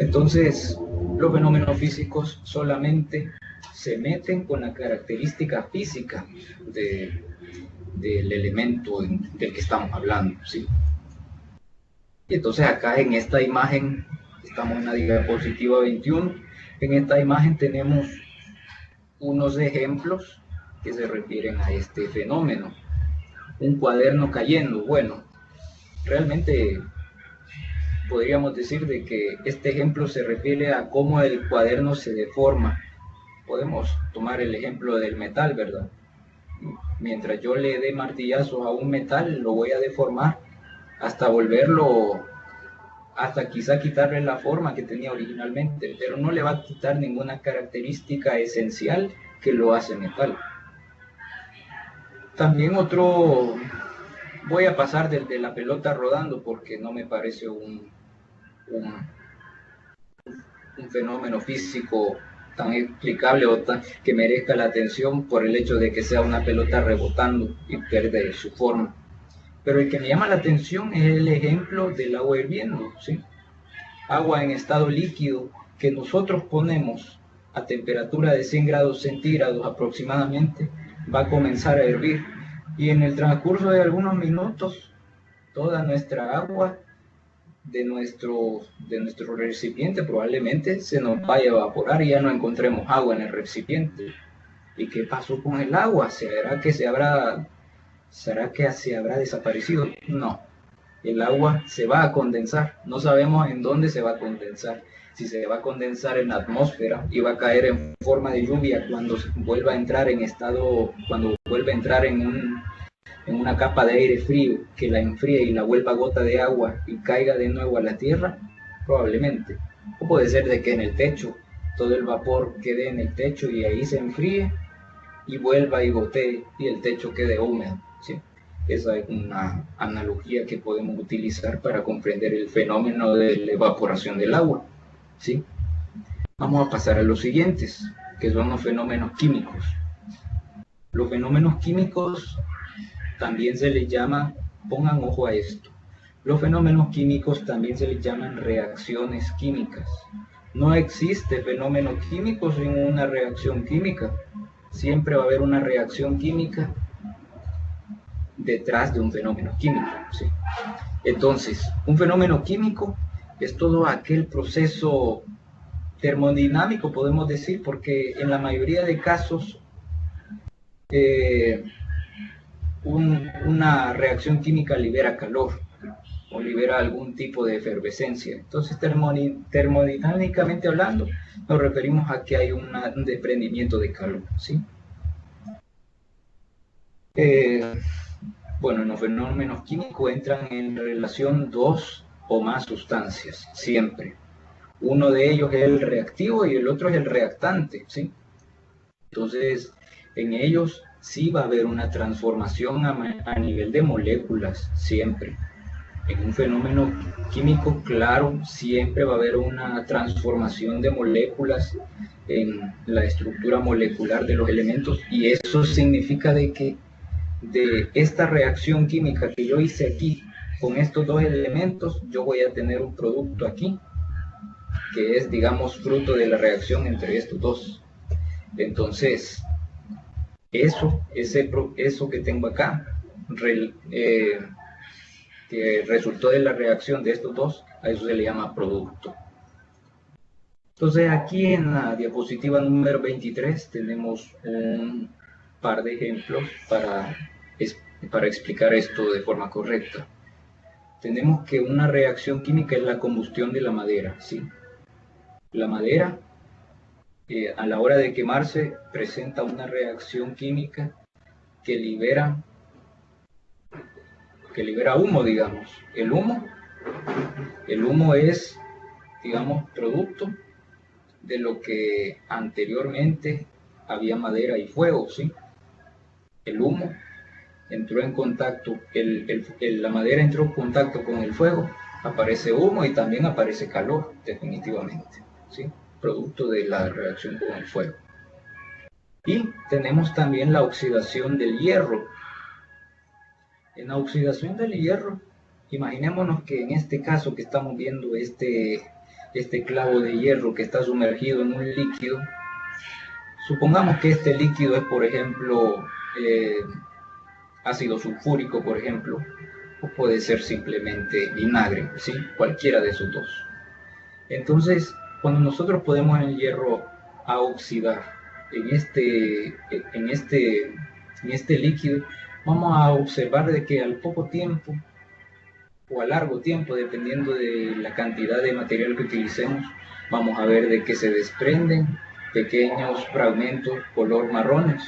Entonces, los fenómenos físicos solamente se meten con la característica física del elemento del que estamos hablando, ¿sí? Y entonces acá en esta imagen, estamos en la diapositiva 21, en esta imagen tenemos unos ejemplos que se refieren a este fenómeno. Un cuaderno cayendo, bueno, realmente podríamos decir de que este ejemplo se refiere a cómo el cuaderno se deforma. Podemos tomar el ejemplo del metal, ¿verdad? Mientras yo le dé martillazos a un metal, lo voy a deformar hasta volverlo, hasta quizá quitarle la forma que tenía originalmente, pero no le va a quitar ninguna característica esencial que lo hace metal. También otro, voy a pasar de la pelota rodando porque no me parece un fenómeno físico tan explicable o que merezca la atención por el hecho de que sea una pelota rebotando y pierde su forma. Pero el que me llama la atención es el ejemplo del agua hirviendo, ¿sí? Agua en estado líquido que nosotros ponemos a temperatura de 100 grados centígrados aproximadamente, va a comenzar a hervir y en el transcurso de algunos minutos toda nuestra agua de nuestro recipiente probablemente se nos vaya a evaporar y ya no encontremos agua en el recipiente. ¿Y qué pasó con el agua? ¿Será que se habrá desaparecido? No, el agua se va a condensar, no sabemos en dónde se va a condensar, si se va a condensar en la atmósfera y va a caer en forma de lluvia cuando vuelva a entrar en una capa de aire frío que la enfríe y la vuelva gota de agua y caiga de nuevo a la tierra, probablemente. O puede ser de que en el techo todo el vapor quede en el techo y ahí se enfríe y vuelva y gotee y el techo quede húmedo, ¿sí? Esa es una analogía que podemos utilizar para comprender el fenómeno de la evaporación del agua, ¿sí? Vamos a pasar a los siguientes, que son los fenómenos químicos. Los fenómenos químicos también se les llama, pongan ojo a esto, Los fenómenos químicos también se les llaman reacciones químicas. No existe fenómeno químico sin una reacción química. Siempre va a haber una reacción química detrás de un fenómeno químico, ¿sí? Entonces, un fenómeno químico es todo aquel proceso termodinámico, podemos decir, porque en la mayoría de casos una reacción química libera calor o libera algún tipo de efervescencia. Entonces, termodinámicamente hablando, nos referimos a que hay un desprendimiento de calor, ¿sí? Bueno, en los fenómenos químicos entran en relación dos o más sustancias, siempre. Uno de ellos es el reactivo y el otro es el reactante, ¿sí? Entonces, en ellos sí va a haber una transformación a nivel de moléculas, siempre. En un fenómeno químico, claro, siempre va a haber una transformación de moléculas en la estructura molecular de los elementos, y eso significa de que de esta reacción química que yo hice aquí con estos dos elementos, yo voy a tener un producto aquí que es, digamos, fruto de la reacción entre estos dos. Entonces, eso que tengo acá, que resultó de la reacción de estos dos, a eso se le llama producto. Entonces, aquí en la diapositiva número 23 tenemos un par de ejemplos para explicar esto de forma correcta. Tenemos que una reacción química es la combustión de la madera, ¿sí? La madera, a la hora de quemarse, presenta una reacción química que libera humo, digamos. El humo es, digamos, producto de lo que anteriormente había madera y fuego, ¿sí? El humo entró en contacto, la madera entró en contacto con el fuego, aparece humo y también aparece calor, definitivamente, ¿sí? Producto de la reacción con el fuego. Y tenemos también la oxidación del hierro. En la oxidación del hierro, imaginémonos que en este caso que estamos viendo este clavo de hierro que está sumergido en un líquido, supongamos que este líquido es, por ejemplo, ácido sulfúrico, por ejemplo, o puede ser simplemente vinagre, ¿sí? Cualquiera de esos dos. Entonces, cuando nosotros podemos el hierro a oxidar en este líquido, vamos a observar de que al poco tiempo o a largo tiempo, dependiendo de la cantidad de material que utilicemos, vamos a ver de que se desprenden pequeños fragmentos color marrones,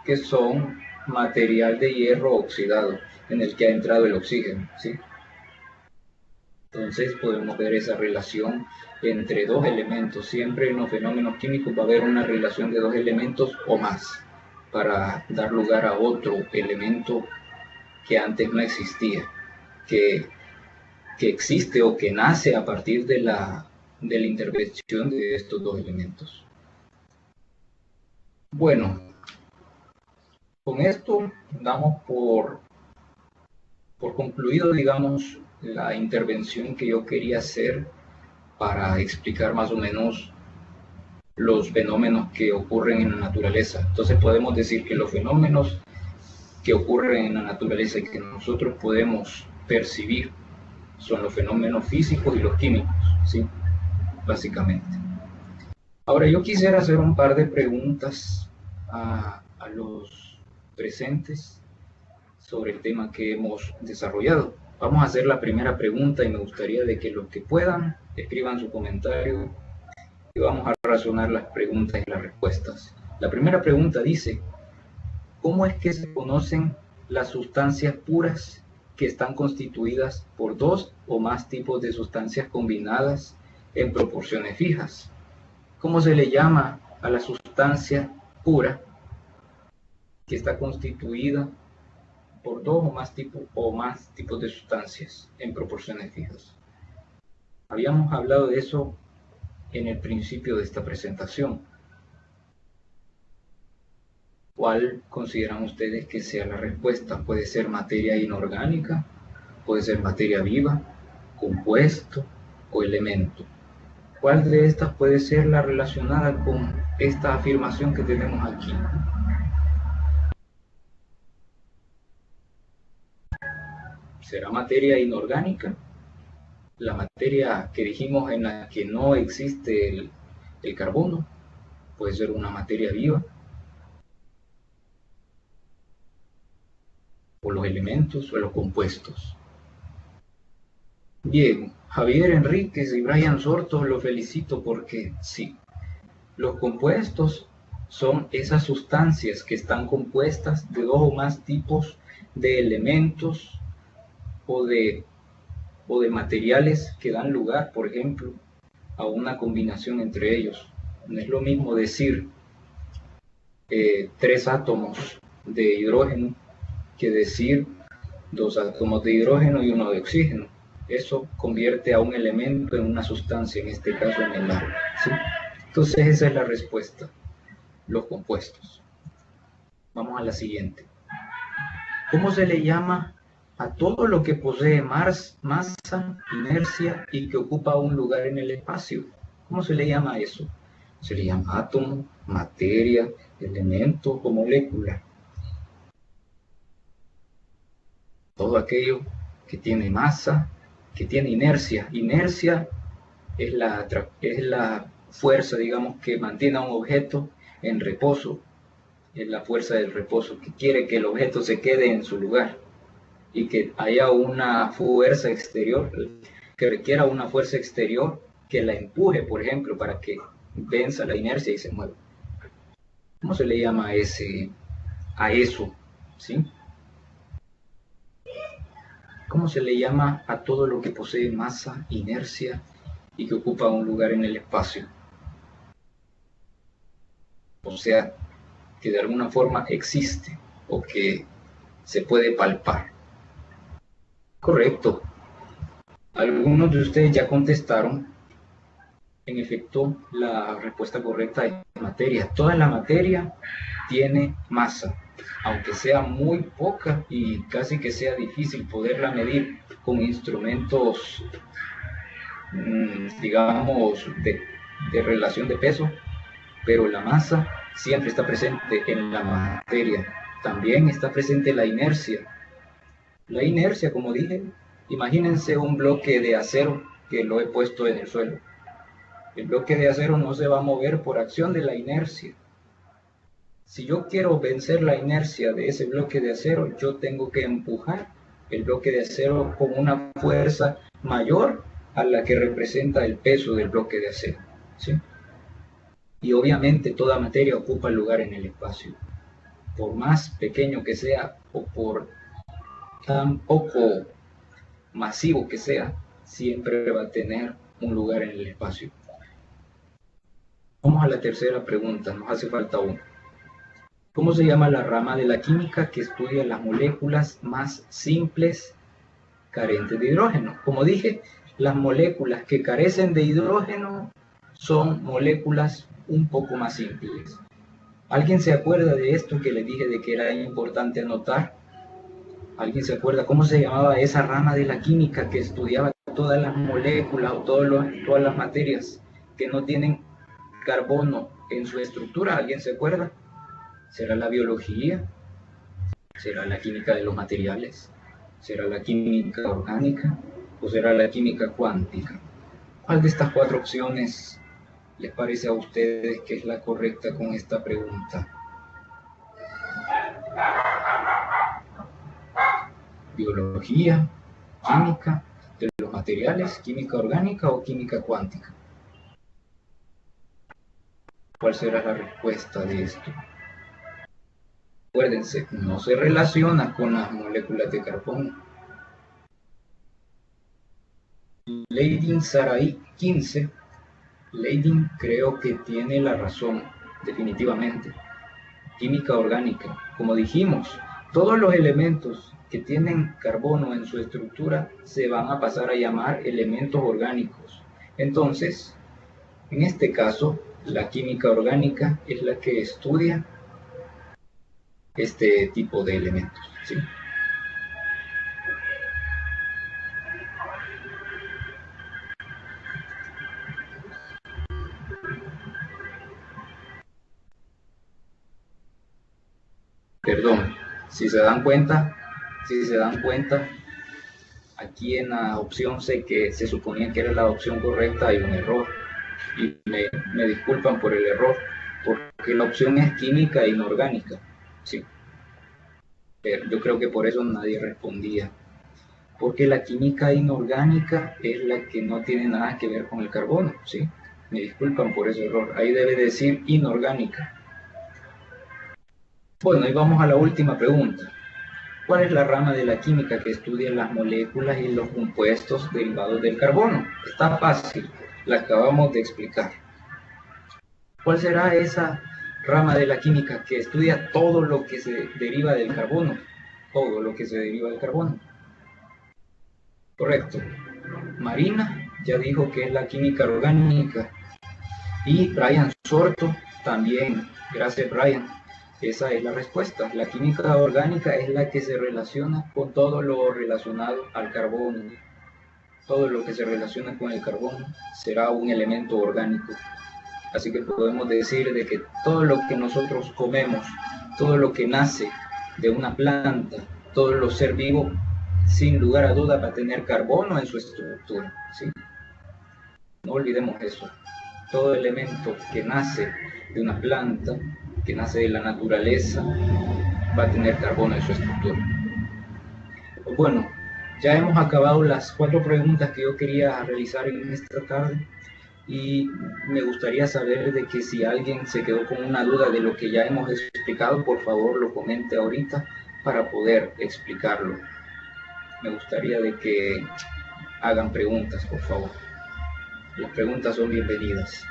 que son material de hierro oxidado en el que ha entrado el oxígeno, ¿sí? Entonces podemos ver esa relación entre dos elementos. Siempre en los fenómenos químicos va a haber una relación de dos elementos o más para dar lugar a otro elemento que antes no existía, que existe o que nace a partir de la intervención de estos dos elementos. Bueno, con esto damos por concluido, digamos, la intervención que yo quería hacer para explicar más o menos los fenómenos que ocurren en la naturaleza. Entonces podemos decir que los fenómenos que ocurren en la naturaleza y que nosotros podemos percibir son los fenómenos físicos y los químicos, ¿sí? Básicamente. Ahora yo quisiera hacer un par de preguntas a los presentes sobre el tema que hemos desarrollado. Vamos a hacer la primera pregunta y me gustaría de que los que puedan escriban su comentario y vamos a razonar las preguntas y las respuestas. La primera pregunta dice: ¿cómo es que se conocen las sustancias puras que están constituidas por dos o más tipos de sustancias combinadas en proporciones fijas? ¿Cómo se le llama a la sustancia pura que está constituida por dos o más tipos de sustancias en proporciones fijas? Habíamos hablado de eso en el principio de esta presentación. ¿Cuál consideran ustedes que sea la respuesta? ¿Puede ser materia inorgánica Puede ser materia viva, compuesto o elemento. ¿Cuál de estas puede ser la relacionada con esta afirmación que tenemos aquí? ¿Será materia inorgánica? La materia que dijimos en la que no existe el carbono. Puede ser una materia viva. O los elementos o los compuestos. Bien, Javier Enríquez y Brian Sortos, lo felicito porque sí, los compuestos son esas sustancias que están compuestas de dos o más tipos de elementos o de materiales que dan lugar, por ejemplo, a una combinación entre ellos. No es lo mismo decir 3 átomos de hidrógeno que decir 2 átomos de hidrógeno y 1 de oxígeno. Eso convierte a un elemento en una sustancia, en este caso en el agua, ¿sí? Entonces esa es la respuesta, los compuestos. Vamos a la siguiente. ¿Cómo se le llama a todo lo que posee masa, inercia y que ocupa un lugar en el espacio? ¿Cómo se le llama a eso? Se le llama átomo, materia, elemento o molécula. Todo aquello que tiene masa, que tiene inercia. Inercia es la fuerza, digamos, que mantiene a un objeto en reposo. Es la fuerza del reposo, que quiere que el objeto se quede en su lugar y que haya una fuerza exterior, que requiera una fuerza exterior que la empuje, por ejemplo, para que venza la inercia y se mueva. ¿Cómo se le llama a eso? ¿Sí? ¿Cómo se le llama a todo lo que posee masa, inercia y que ocupa un lugar en el espacio? O sea, que de alguna forma existe o que se puede palpar. Correcto. Algunos de ustedes ya contestaron. En efecto, la respuesta correcta es materia. Toda la materia tiene masa, aunque sea muy poca y casi que sea difícil poderla medir con instrumentos, digamos, de relación de peso, pero la masa siempre está presente en la materia. También está presente la inercia. La inercia, como dije, imagínense un bloque de acero que lo he puesto en el suelo. El bloque de acero no se va a mover por acción de la inercia. Si yo quiero vencer la inercia de ese bloque de acero, yo tengo que empujar el bloque de acero con una fuerza mayor a la que representa el peso del bloque de acero, ¿sí? Y obviamente toda materia ocupa lugar en el espacio. Por más pequeño que sea o por tan poco masivo que sea, siempre va a tener un lugar en el espacio. Vamos a la tercera pregunta, nos hace falta una. ¿Cómo se llama la rama de la química que estudia las moléculas más simples carentes de hidrógeno? Como dije, las moléculas que carecen de hidrógeno son moléculas un poco más simples. ¿Alguien se acuerda de esto que les dije de que era importante anotar? ¿Alguien se acuerda cómo se llamaba esa rama de la química que estudiaba todas las moléculas o todas las materias que no tienen carbono en su estructura? ¿Alguien se acuerda? ¿Será la biología? ¿Será la química de los materiales? ¿Será la química orgánica? ¿O será la química cuántica? ¿Cuál de estas 4 opciones les parece a ustedes que es la correcta con esta pregunta? Biología, química de los materiales, química orgánica o química cuántica. ¿Cuál será la respuesta de esto? Acuérdense, no se relaciona con las moléculas de carbono. Leidin Sarai 15. Leidin creo que tiene la razón, definitivamente. Química orgánica. Como dijimos, todos los elementos que tienen carbono en su estructura se van a pasar a llamar elementos orgánicos. Entonces, en este caso, la química orgánica es la que estudia este tipo de elementos, ¿sí? Perdón, si se dan cuenta, aquí en la opción C, que se suponía que era la opción correcta, hay un error. Y me disculpan por el error, porque la opción es química inorgánica. Sí, pero yo creo que por eso nadie respondía. Porque la química inorgánica es la que no tiene nada que ver con el carbono, ¿sí? Me disculpan por ese error. Ahí debe decir inorgánica. Bueno, y vamos a la última pregunta. ¿Cuál es la rama de la química que estudia las moléculas y los compuestos derivados del carbono? Está fácil, la acabamos de explicar. ¿Cuál será esa rama de la química que estudia todo lo que se deriva del carbono? Todo lo que se deriva del carbono. Correcto. Marina ya dijo que es la química orgánica. Y Brian Sorto también. Gracias, Brian. Esa es la respuesta. La química orgánica es la que se relaciona con todo lo relacionado al carbono. Todo lo que se relaciona con el carbono será un elemento orgánico. Así que podemos decir de que todo lo que nosotros comemos, todo lo que nace de una planta, todo lo ser vivo, sin lugar a duda va a tener carbono en su estructura, ¿sí? No olvidemos eso. Todo elemento que nace de una planta, que nace de la naturaleza, va a tener carbono en su estructura. Bueno, ya hemos acabado las 4 preguntas que yo quería realizar en esta tarde. Y me gustaría saber de que si alguien se quedó con una duda de lo que ya hemos explicado, por favor lo comente ahorita para poder explicarlo. Me gustaría de que hagan preguntas, por favor. Las preguntas son bienvenidas.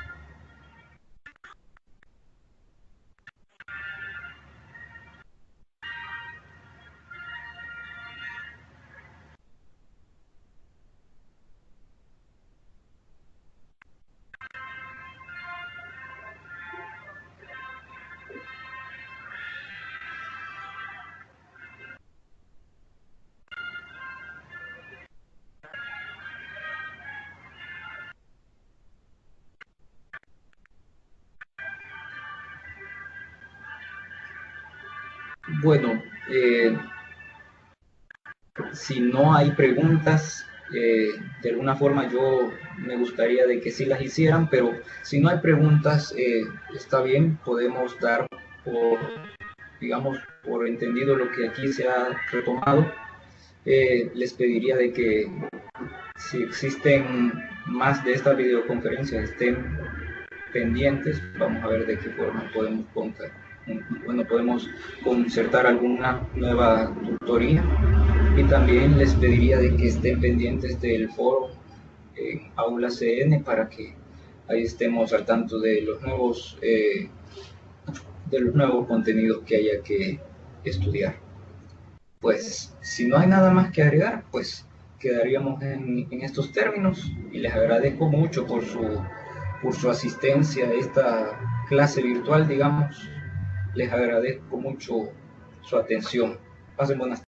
Bueno, si no hay preguntas, de alguna forma yo me gustaría de que sí las hicieran, pero si no hay preguntas, está bien, podemos dar por, digamos, por entendido lo que aquí se ha retomado. Les pediría de que si existen más de estas videoconferencias estén pendientes. Vamos a ver de qué forma podemos contar. Bueno, podemos concertar alguna nueva tutoría, y también les pediría de que estén pendientes del foro en Aula CN para que ahí estemos al tanto de los nuevos contenidos que haya que estudiar. Pues si no hay nada más que agregar, pues quedaríamos en estos términos, y les agradezco mucho por su asistencia a esta clase virtual, digamos. Les agradezco mucho su atención. Pasen buenas tardes.